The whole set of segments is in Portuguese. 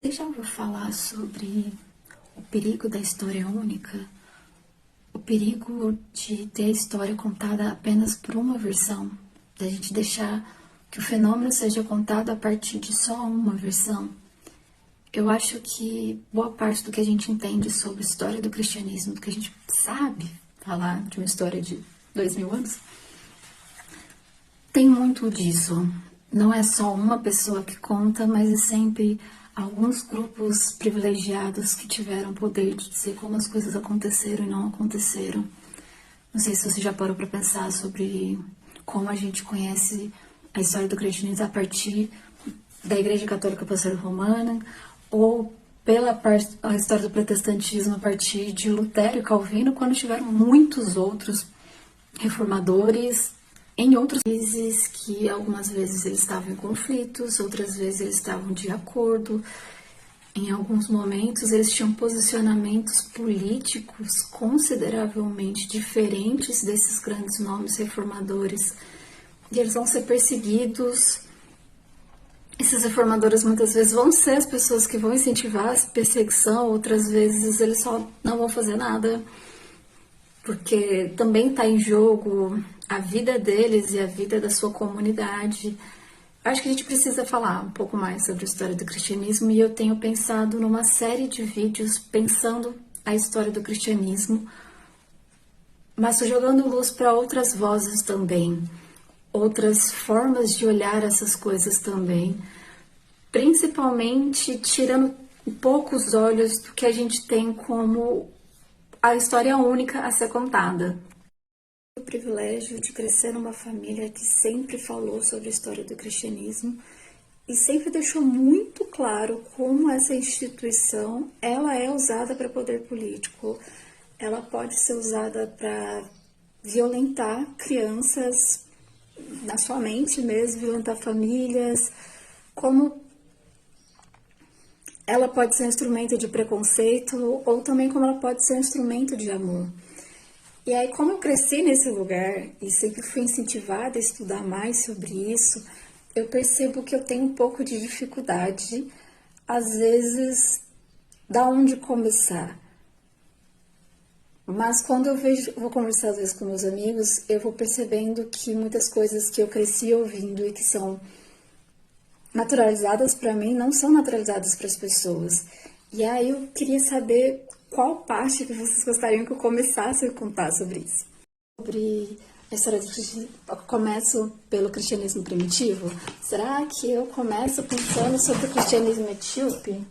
Você já ouviu falar sobre o perigo da história única? O perigo de ter a história contada apenas por uma versão? Da gente deixar que o fenômeno seja contado a partir de só uma versão? Eu acho que boa parte do que a gente entende sobre a história do cristianismo, do que a gente sabe falar de uma história de 2000 anos, tem muito disso. Não é só uma pessoa que conta, mas é sempre alguns grupos privilegiados que tiveram poder de dizer como as coisas aconteceram e não aconteceram. Não sei se você já parou para pensar sobre como a gente conhece a história do cristianismo a partir da Igreja Católica Apostólica Romana, ou a história do protestantismo a partir de Lutero e Calvino, quando tiveram muitos outros reformadores em outros países que algumas vezes eles estavam em conflitos, outras vezes eles estavam de acordo. Em alguns momentos eles tinham posicionamentos políticos consideravelmente diferentes desses grandes nomes reformadores. E eles vão ser perseguidos. Esses reformadores muitas vezes vão ser as pessoas que vão incentivar a perseguição, outras vezes eles só não vão fazer nada, porque também está em jogo a vida deles e a vida da sua comunidade. Acho que a gente precisa falar um pouco mais sobre a história do cristianismo, e eu tenho pensado numa série de vídeos pensando a história do cristianismo, mas jogando luz para outras vozes também, outras formas de olhar essas coisas também, principalmente tirando um pouco os olhos do que a gente tem como a história única a ser contada. O privilégio de crescer numa família que sempre falou sobre a história do cristianismo e sempre deixou muito claro como essa instituição ela é usada para poder político. Ela pode ser usada para violentar crianças na sua mente mesmo, violentar famílias, como ela pode ser um instrumento de preconceito ou também como ela pode ser um instrumento de amor. E aí, como eu cresci nesse lugar e sempre fui incentivada a estudar mais sobre isso, eu percebo que eu tenho um pouco de dificuldade, às vezes, da onde começar. Mas quando vou conversar às vezes com meus amigos, eu vou percebendo que muitas coisas que eu cresci ouvindo e que são naturalizadas para mim não são naturalizadas para as pessoas. E aí eu queria saber qual parte que vocês gostariam que eu começasse a contar sobre isso. Sobre a história do cristianismo, eu começo pelo cristianismo primitivo? Será que eu começo pensando sobre o cristianismo etíope?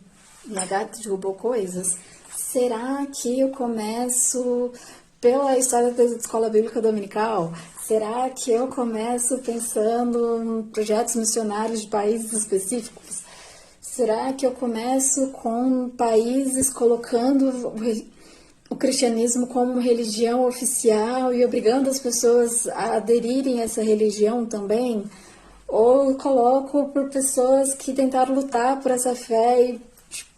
Gato derrubou coisas? Será que eu começo pela história da escola bíblica dominical? Será que eu começo pensando em projetos missionários de países específicos? Será que eu começo com países colocando o cristianismo como religião oficial e obrigando as pessoas a aderirem a essa religião também? Ou coloco por pessoas que tentaram lutar por essa fé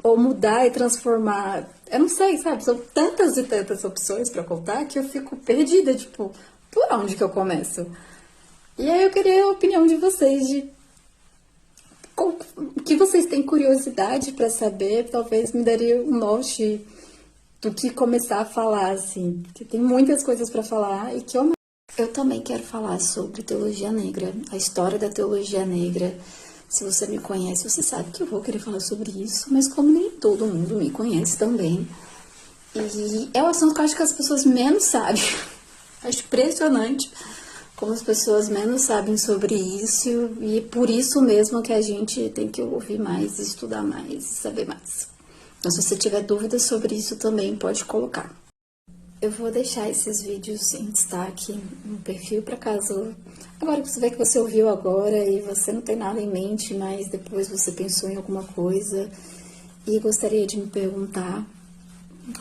ou mudar e transformar? Eu não sei, sabe? São tantas e tantas opções para contar que eu fico perdida, tipo, por onde que eu começo? E aí eu queria a opinião de vocês, de o que vocês têm curiosidade para saber, talvez me daria um norte do que começar a falar, assim, porque tem muitas coisas para falar e que eu também quero falar sobre teologia negra, a história da teologia negra. Se você me conhece, você sabe que eu vou querer falar sobre isso, mas como nem todo mundo me conhece também, e é um assunto que eu acho que as pessoas menos sabem. Acho impressionante como as pessoas menos sabem sobre isso, e por isso mesmo que a gente tem que ouvir mais, estudar mais, saber mais. Então, se você tiver dúvidas sobre isso também, pode colocar. Eu vou deixar esses vídeos em destaque no perfil, para caso... Agora que você vê que você ouviu agora e você não tem nada em mente, mas depois você pensou em alguma coisa e gostaria de me perguntar,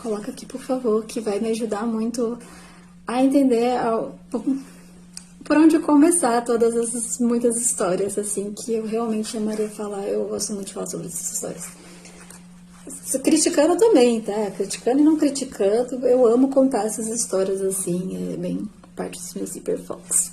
coloca aqui, por favor, que vai me ajudar muito a entender por onde começar todas essas muitas histórias, assim, que eu realmente amaria falar. Eu gosto muito de falar sobre essas histórias. Criticando também, tá? Criticando e não criticando, eu amo contar essas histórias, assim, é bem parte dos meus hiperfocos.